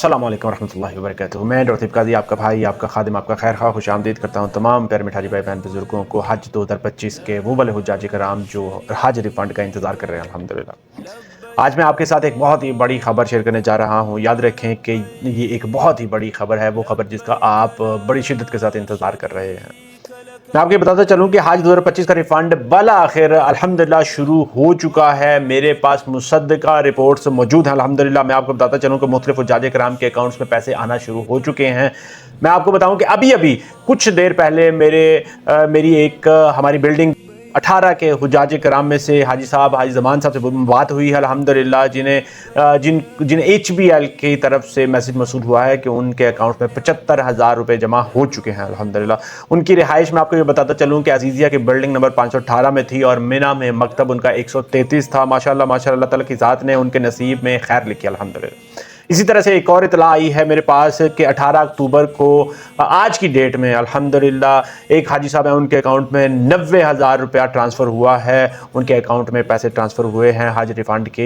अस्सलाम वालेकुम रहमतुल्लाहि व बरकातुहू। मैं डॉक्टर काजी आपका भाई, आपका खादिम, आपका खैर खा खुश आमदीद करता हूँ तमाम प्यारे मिठाई भाई बहन बुजुर्गों को हज 2025 के वो वाले हुज्जाज कराम जो हज रिफंड का इंतज़ार कर रहे हैं। अल्हम्दुलिल्लाह आज मैं आपके साथ एक बहुत ही बड़ी खबर शेयर करने जा रहा हूँ। याद रखें कि ये एक बहुत ही बड़ी खबर है, वो खबर जिसका आप बड़ी शिद्दत के साथ इंतज़ार कर रहे हैं। मैं आपको बताता चलूँ कि हज 2025 का रिफ़ंड बला आखिर अल्हम्दुलिल्लाह शुरू हो चुका है। मेरे पास मुसद्दका रिपोर्ट्स मौजूद हैं अल्हम्दुलिल्लाह। मैं आपको बताता चलूँ कि मुख्तलिफ हुज्जाज कराम के अकाउंट्स में पैसे आना शुरू हो चुके हैं। मैं आपको बताऊँ कि अभी कुछ देर पहले मेरी एक हमारी बिल्डिंग 18 के हुज्जाज कराम में से हाजी साहब, हाजी ज़मान साहब से बात हुई है अल्हम्दुलिल्लाह, जिन्हें HBL की तरफ से मैसेज मसूल हुआ है कि उनके अकाउंट में 75,000 रुपये जमा हो चुके हैं अल्हम्दुलिल्लाह। उनकी रिहाइश में आपको ये बताता चलूँ कि अजीज़िया की बिल्डिंग नंबर 518 में थी और मिना में मकतब उनका 133 था। माशाअल्लाह माशाअल्लाह, ताला की ज़ात ने उनके नसीब में खैर लिखी अल्हम्दुलिल्लाह। इसी तरह से एक और इतला आई है मेरे पास कि 18 अक्टूबर को आज की डेट में अल्हम्दुलिल्लाह एक हाजी साहब हैं, उनके अकाउंट में 90,000 रुपया ट्रांसफ़र हुआ है। उनके अकाउंट में पैसे ट्रांसफ़र हुए हैं हज रिफ़ंड के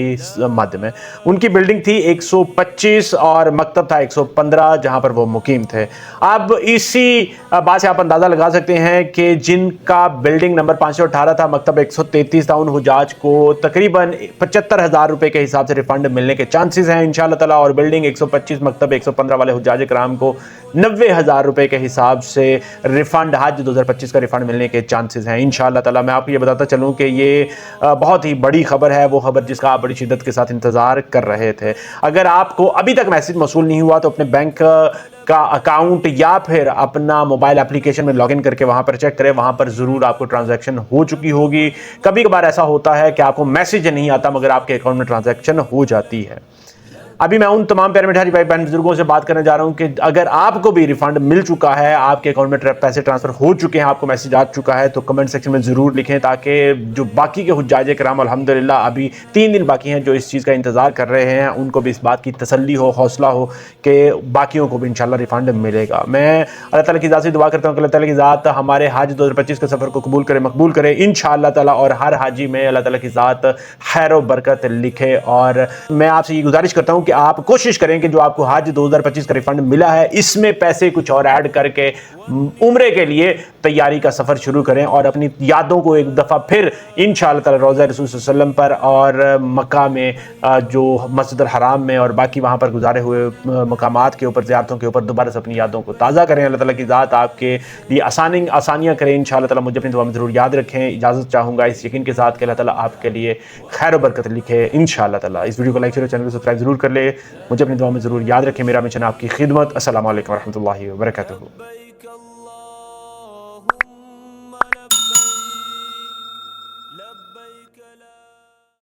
मद में। उनकी बिल्डिंग थी 125 और मकतब था 115 जहां पर वो मुकीम थे। अब इसी बात से आप अंदाज़ा लगा सकते हैं कि जिनका बिल्डिंग नंबर 518 था, मकतब 133 था, उन हुजाज को तकरीबन 75,000 रुपये के हिसाब से रिफ़ंड मिलने के चांसेस हैं इंशाअल्लाह ताला। और बिल्डिंग 125 मकतब 115 वाले हुज्जाज कराम को 90,000 रुपये के हिसाब से रिफ़ंड हज 2025 का रिफ़ंड मिलने के चांसेस हैं इंशाअल्लाह ताला। मैं आपको ये बताता चलूँ कि ये बहुत ही बड़ी खबर है, वो खबर जिसका आप बड़ी शिद्दत के साथ इंतज़ार कर रहे थे। अगर आपको अभी तक मैसेज मौसूल नहीं हुआ तो अपने बैंक का अकाउंट या फिर अपना मोबाइल एप्लीकेशन में लॉगिन करके वहां पर चेक करें, वहां पर ज़रूर आपको ट्रांजैक्शन हो चुकी होगी। कभी कभार ऐसा होता है कि आपको मैसेज नहीं आता मगर आपके अकाउंट में ट्रांजैक्शन हो जाती है। अभी मैं उन तमाम प्यारे मिठाई भाई बहन बुजुर्गों से बात करने जा रहा हूं कि अगर आपको भी रिफंड मिल चुका है, आपके अकाउंट में पैसे ट्रांसफर हो चुके हैं, आपको मैसेज आ चुका है, तो कमेंट सेक्शन में ज़रूर लिखें ताकि जो बाकी के हुज्जाज कराम अल्हम्दुलिल्लाह अभी 3 दिन बाकी हैं जो इस चीज़ का इंतज़ार कर रहे हैं, उनको भी इस बात की तसल्ली हो, हौसला हो कि बाकियों को भी इंशाल्लाह रिफंड मिलेगा। मैं अल्लाह ताला की ज़ात से दुआ करता हूँ कि अल्लाह ताला की ज़ात हमारे हज 2025 के सफ़र को कबूल करे, मकबूल करे इंशाअल्लाह ताला, और हर हाजी में अल्लाह ताला की ज़ात खैर व बरकत लिखे। और मैं आपसे ये गुजारिश करता हूँ कि आप कोशिश करें कि जो आपको हज 2025 का रिफंड मिला है इसमें पैसे कुछ और ऐड करके उम्रे के लिए तैयारी का सफ़र शुरू करें और अपनी यादों को एक दफ़ा फिर इंशाअल्लाह ताला रोज़ा रसूल सल्लल्लाहु अलैहि वसल्लम पर और मक्का में जो मस्जिद अल हराम में और बाकी वहाँ पर गुजारे हुए मकामात के ऊपर, ज़ियारतों के ऊपर दोबारा से अपनी यादों को ताज़ा करें। अल्लाह ताला की ज़ात आपके लिए आसानियाँ करें इंशाअल्लाह ताला। मुझे अपनी दुआ में ज़रूर याद रखें। इजाज़त चाहूँगा इस यकीन के साथ कि अल्लाह ताला आपके लिए खैर बरकत लिखे इंशाअल्लाह ताला। इस वीडियो को लाइक शेयर, चैनल को सब्सक्राइब जरूर कर ले। मुझे अपनी दुआ में ज़रूर याद रखें। मेरा मिशन आपकी खिदमत। अस्सलाम वालेकुम रहमतुल्लाहि व बरकातुहू।